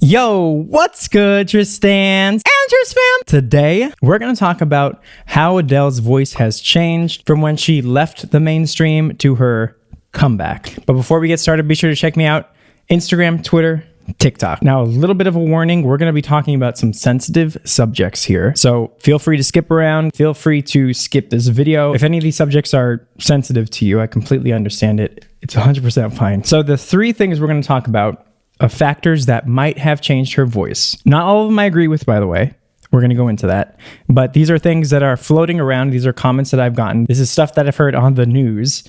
Yo, what's good, Tristans and Tris fam? Today, we're going to talk about how Adele's voice has changed from when she left the mainstream to her comeback. But before we get started, be sure to check me out Instagram, Twitter, TikTok. Now, a little bit of a warning, we're going to be talking about some sensitive subjects here. So feel free to skip around. Feel free to skip this video. If any of these subjects are sensitive to you, I completely understand it. It's 100% fine. So the three things we're going to talk about of factors that might have changed her voice. Not all of them I agree with, by the way. We're going to go into that. But these are things that are floating around. These are comments that I've gotten. This is stuff that I've heard on the news,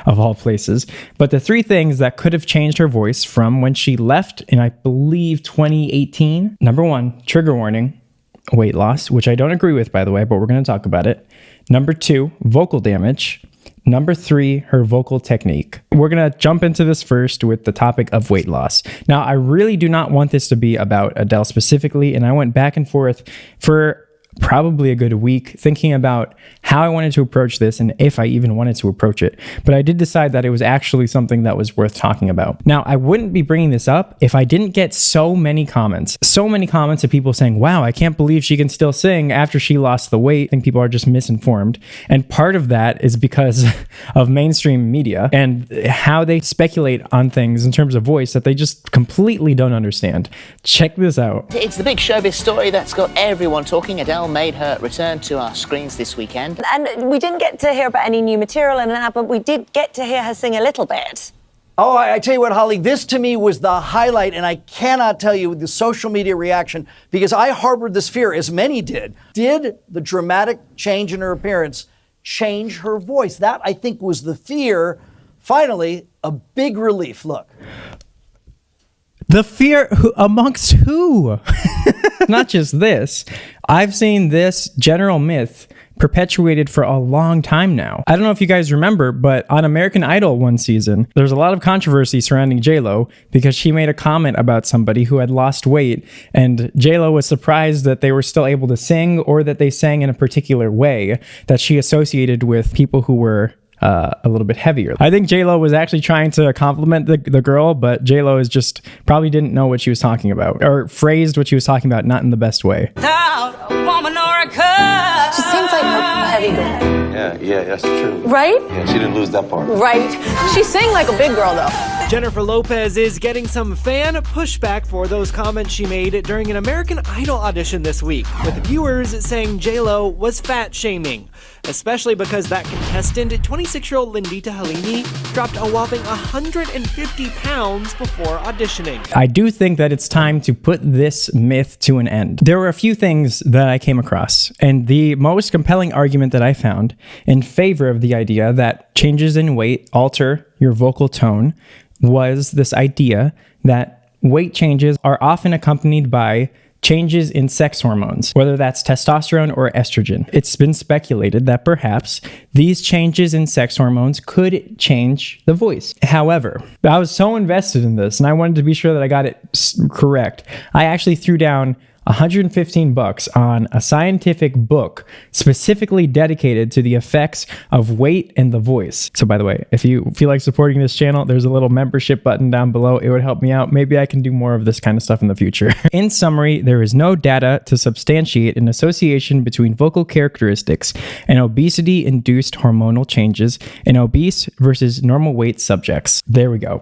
of all places. But the three things that could have changed her voice from when she left in, I believe, 2018. Number one, trigger warning, weight loss, which I don't agree with, by the way, but we're going to talk about it. Number two, vocal damage. Number three, her vocal technique. We're going to jump into this first with the topic of weight loss. Now, I really do not want this to be about Adele specifically, and I went back and forth for probably a good week thinking about how I wanted to approach this and if I even wanted to approach it. But I did decide that it was actually something that was worth talking about. Now, I wouldn't be bringing this up if I didn't get so many comments of people saying, wow, I can't believe she can still sing after she lost the weight. I think people are just misinformed. And part of that is because of mainstream media and how they speculate on things in terms of voice that they just completely don't understand. Check this out. It's the big showbiz story that's got everyone talking. Adele made her return to our screens this weekend. And we didn't get to hear about any new material in that, but we did get to hear her sing a little bit. Oh, I tell you what, Holly, this to me was the highlight, and I cannot tell you the social media reaction, because I harbored this fear, as many did. Did the dramatic change in her appearance change her voice? That, I think, was the fear. Finally, a big relief. Look. The fear amongst who? Not just this. I've seen this general myth perpetuated for a long time now. I don't know if you guys remember, but on American Idol one season, there was a lot of controversy surrounding J-Lo because she made a comment about somebody who had lost weight, and J-Lo was surprised that they were still able to sing or that they sang in a particular way that she associated with people who were a little bit heavier. I think J-Lo was actually trying to compliment the girl, but J-Lo is just probably didn't know what she was talking about, or phrased what she was talking about not in the best way. She seems like a heavy girl. Yeah, that's true. Right? Yeah, she didn't lose that part. Right. She sang like a big girl, though. Jennifer Lopez is getting some fan pushback for those comments she made during an American Idol audition this week, with viewers saying J-Lo was fat-shaming, especially because that contestant, 26-year-old Lindy Tahallini, dropped a whopping 150 pounds before auditioning. I do think that it's time to put this myth to an end. There were a few things that I came across, and the most compelling argument that I found in favor of the idea that changes in weight alter your vocal tone was this idea that weight changes are often accompanied by changes in sex hormones, whether that's testosterone or estrogen. It's been speculated that perhaps these changes in sex hormones could change the voice. However, I was so invested in this and I wanted to be sure that I got it correct. I actually threw down $115 on a scientific book specifically dedicated to the effects of weight and the voice. So by the way, if you feel like supporting this channel, there's a little membership button down below. It would help me out. Maybe I can do more of this kind of stuff in the future. In summary, there is no data to substantiate an association between vocal characteristics and obesity-induced hormonal changes in obese versus normal weight subjects. There we go.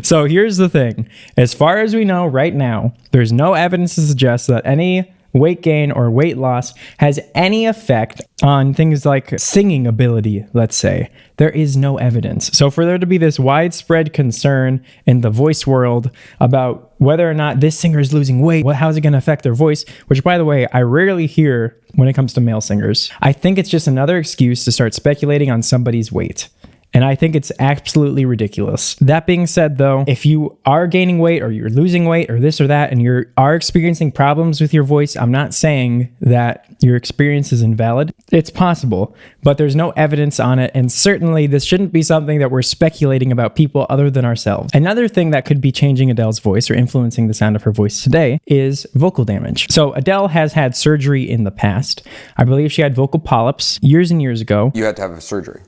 So here's the thing. As far as we know right now, there's no evidence to suggest that any weight gain or weight loss has any effect on things like singing ability, let's say. There is no evidence. So for there to be this widespread concern in the voice world about whether or not this singer is losing weight, how's it going to affect their voice, which by the way, I rarely hear when it comes to male singers. I think it's just another excuse to start speculating on somebody's weight. And I think it's absolutely ridiculous. That being said, though, if you are gaining weight or you're losing weight or this or that, and you are experiencing problems with your voice, I'm not saying that your experience is invalid. It's possible, but there's no evidence on it. And certainly this shouldn't be something that we're speculating about people other than ourselves. Another thing that could be changing Adele's voice or influencing the sound of her voice today is vocal damage. So Adele has had surgery in the past. I believe she had vocal polyps years and years ago. You had to have a surgery.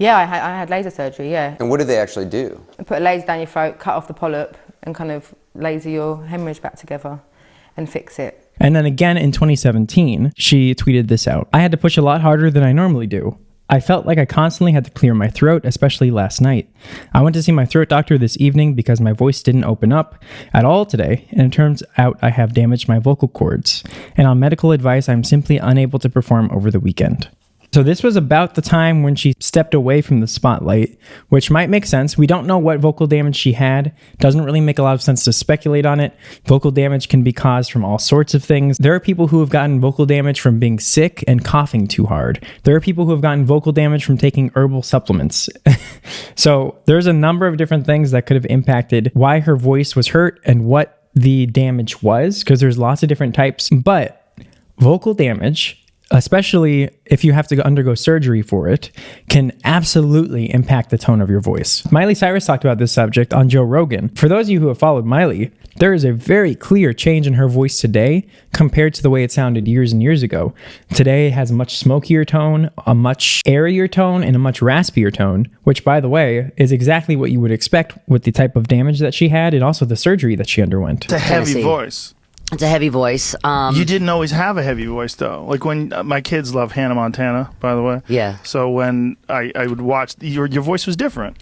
Yeah, I had laser surgery, yeah. And what did they actually do? They put a laser down your throat, cut off the polyp, and kind of laser your hemorrhage back together and fix it. And then again in 2017, she tweeted this out. I had to push a lot harder than I normally do. I felt like I constantly had to clear my throat, especially last night. I went to see my throat doctor this evening because my voice didn't open up at all today, and it turns out I have damaged my vocal cords. And on medical advice, I'm simply unable to perform over the weekend. So this was about the time when she stepped away from the spotlight, which might make sense. We don't know what vocal damage she had. Doesn't really make a lot of sense to speculate on it. Vocal damage can be caused from all sorts of things. There are people who have gotten vocal damage from being sick and coughing too hard. There are people who have gotten vocal damage from taking herbal supplements. So there's a number of different things that could have impacted why her voice was hurt and what the damage was, because there's lots of different types. But vocal damage, especially if you have to undergo surgery for it, can absolutely impact the tone of your voice. Miley Cyrus talked about this subject on Joe Rogan. For those of you who have followed Miley, there is a very clear change in her voice today compared to the way it sounded years and years ago. Today it has a much smokier tone, a much airier tone, and a much raspier tone, which, by the way, is exactly what you would expect with the type of damage that she had and also the surgery that she underwent. It's a heavy voice. It's a heavy voice. You didn't always have a heavy voice, though. Like when my kids love Hannah Montana, by the way. Yeah. So when I would watch, your voice was different.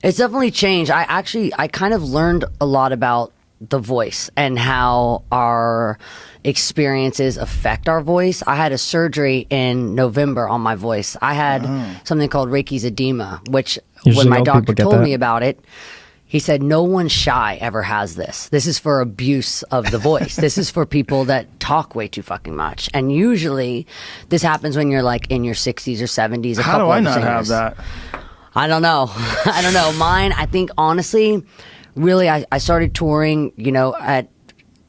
It's definitely changed. I kind of learned a lot about the voice and how our experiences affect our voice. I had a surgery in November on my voice. I had something called Reiki's edema, which Usually when my doctor told that. me about it, he said, no one shy ever has this. This is for abuse of the voice. This is for people that talk way too fucking much. And usually this happens when you're like in your 60s or 70s. How do I not have that? I don't know. I don't know. Mine, I think, honestly, really, I started touring, at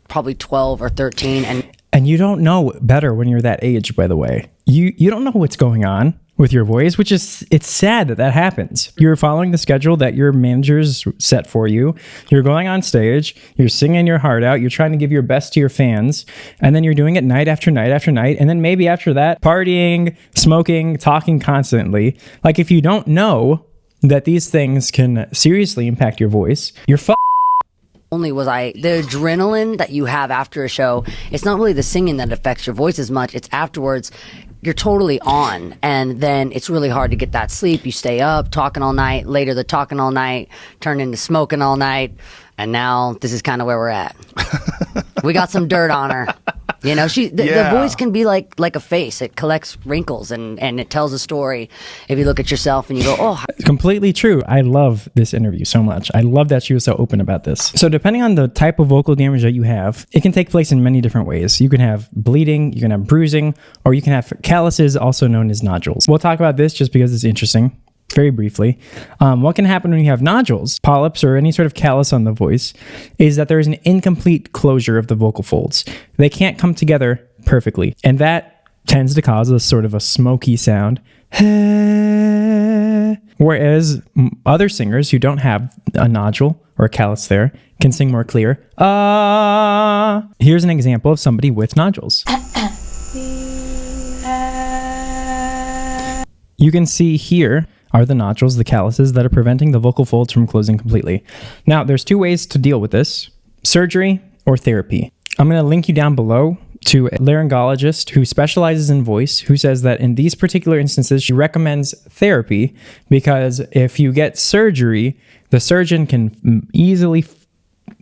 probably 12 or 13. And you don't know better when you're that age, by the way. You don't know what's going on with your voice, which is, it's sad that happens. You're following the schedule that your managers set for you. You're going on stage, you're singing your heart out, you're trying to give your best to your fans, and then you're doing it night after night after night, and then maybe after that, partying, smoking, talking constantly. Like, if you don't know that these things can seriously impact your voice, you're Only was the adrenaline that you have after a show, it's not really the singing that affects your voice as much, it's afterwards. You're totally on, and then it's really hard to get that sleep. You stay up talking all night. Later, the talking all night turned into smoking all night, and now this is kind of where we're at. We got some dirt on her. The voice can be like a face. It collects wrinkles and it tells a story. If you look at yourself and you go, oh. Completely true. I love this interview so much. I love that she was so open about this. So depending on the type of vocal damage that you have, it can take place in many different ways. You can have bleeding, you can have bruising, or you can have calluses, also known as nodules. We'll talk about this just because it's interesting. Very briefly, what can happen when you have nodules, polyps, or any sort of callus on the voice is that there is an incomplete closure of the vocal folds. They can't come together perfectly, and that tends to cause a sort of a smoky sound. Whereas other singers who don't have a nodule or a callus there can sing more clear. Here's an example of somebody with nodules. You can see here are the nodules, the calluses that are preventing the vocal folds from closing completely. Now, there's two ways to deal with this: surgery or therapy. I'm going to link you down below to a laryngologist who specializes in voice, who says that in these particular instances, she recommends therapy because if you get surgery, the surgeon can easily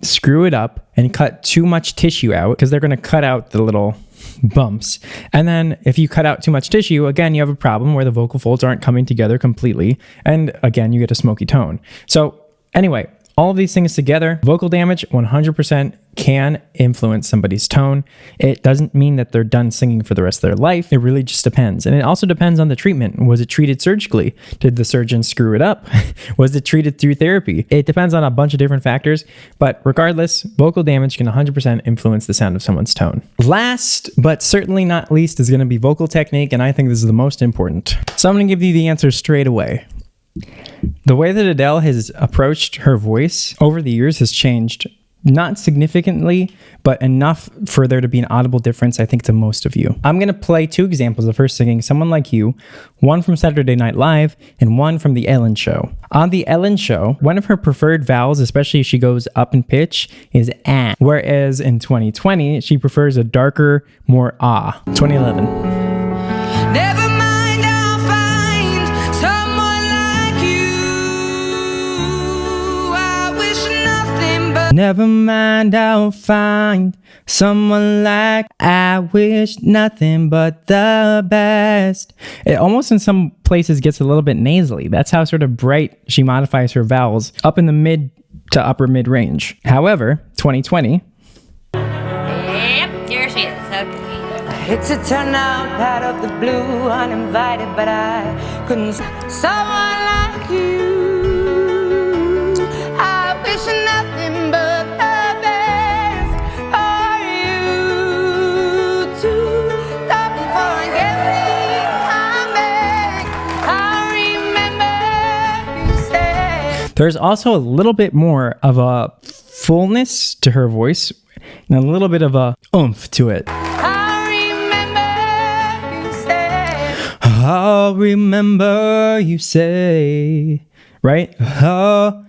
screw it up and cut too much tissue out, because they're going to cut out the little bumps. And then if you cut out too much tissue, again, you have a problem where the vocal folds aren't coming together completely. And again, you get a smoky tone. So anyway, all of these things together, vocal damage 100% can influence somebody's tone. It doesn't mean that they're done singing for the rest of their life. It really just depends. And it also depends on the treatment. Was it treated surgically? Did the surgeon screw it up? Was it treated through therapy? It depends on a bunch of different factors. But regardless, vocal damage can 100% influence the sound of someone's tone. Last, but certainly not least, is going to be vocal technique. And I think this is the most important. So I'm going to give you the answer straight away. The way that Adele has approached her voice over the years has changed Not significantly, but enough for there to be an audible difference, I think, to most of you. I'm going to play 2 examples of her singing Someone Like You, one from Saturday Night Live and one from The Ellen Show. On The Ellen Show, one of her preferred vowels, especially if she goes up in pitch, is ah, whereas in 2020, she prefers a darker, more ah. 2011. Never mind, I'll find someone like you. I wish nothing but. Never mind, I'll find someone like. I wish nothing but the best. It almost in some places gets a little bit nasally. That's how sort of bright she modifies her vowels up in the mid to upper mid range. However, 2020. Yep, here she is. Okay. It's a turnout out of the blue, uninvited, but I couldn't. Someone like you, I wish nothing but the best for you too. Don't forget me, I'm back. I remember you said. There's also a little bit more of a fullness to her voice and a little bit of a oomph to it. I'll remember you say, right? I'll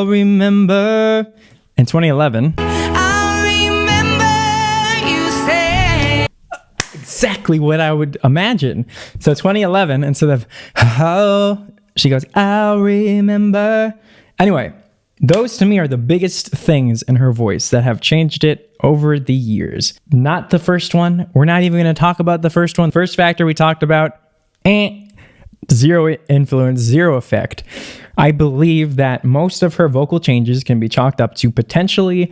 remember. In 2011. I'll remember you say. Exactly what I would imagine. So 2011, instead of how, she goes, I'll remember. Anyway, those to me are the biggest things in her voice that have changed it over the years. Not the first one. We're not even going to talk about the first one. First factor we talked about, zero influence, zero effect. I believe that most of her vocal changes can be chalked up to potentially,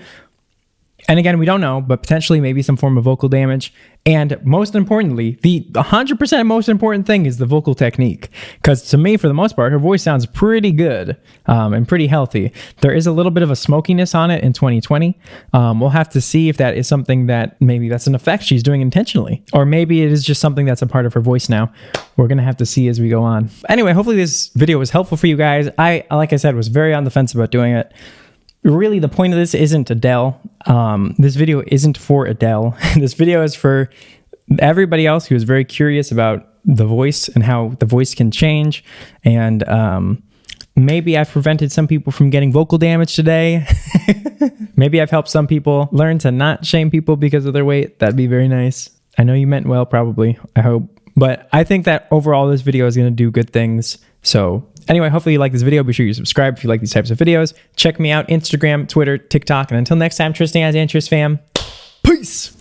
and again, we don't know, but potentially maybe some form of vocal damage. And most importantly, the 100% most important thing is the vocal technique. Because to me, for the most part, her voice sounds pretty good and pretty healthy. There is a little bit of a smokiness on it in 2020. We'll have to see if that is something that maybe that's an effect she's doing intentionally. Or maybe it is just something that's a part of her voice now. We're going to have to see as we go on. Anyway, hopefully this video was helpful for you guys. I, like I said, was very on the fence about doing it. Really, the point of this isn't Adele. This video isn't for Adele. This video is for everybody else who is very curious about the voice and how the voice can change. And maybe I've prevented some people from getting vocal damage today. Maybe I've helped some people learn to not shame people because of their weight. That'd be very nice. I know you meant well, probably. I hope. But I think that overall this video is going to do good things. So anyway, hopefully you like this video. Be sure you subscribe if you like these types of videos. Check me out, Instagram, Twitter, TikTok. And until next time, Tristan as Interest fam. Peace.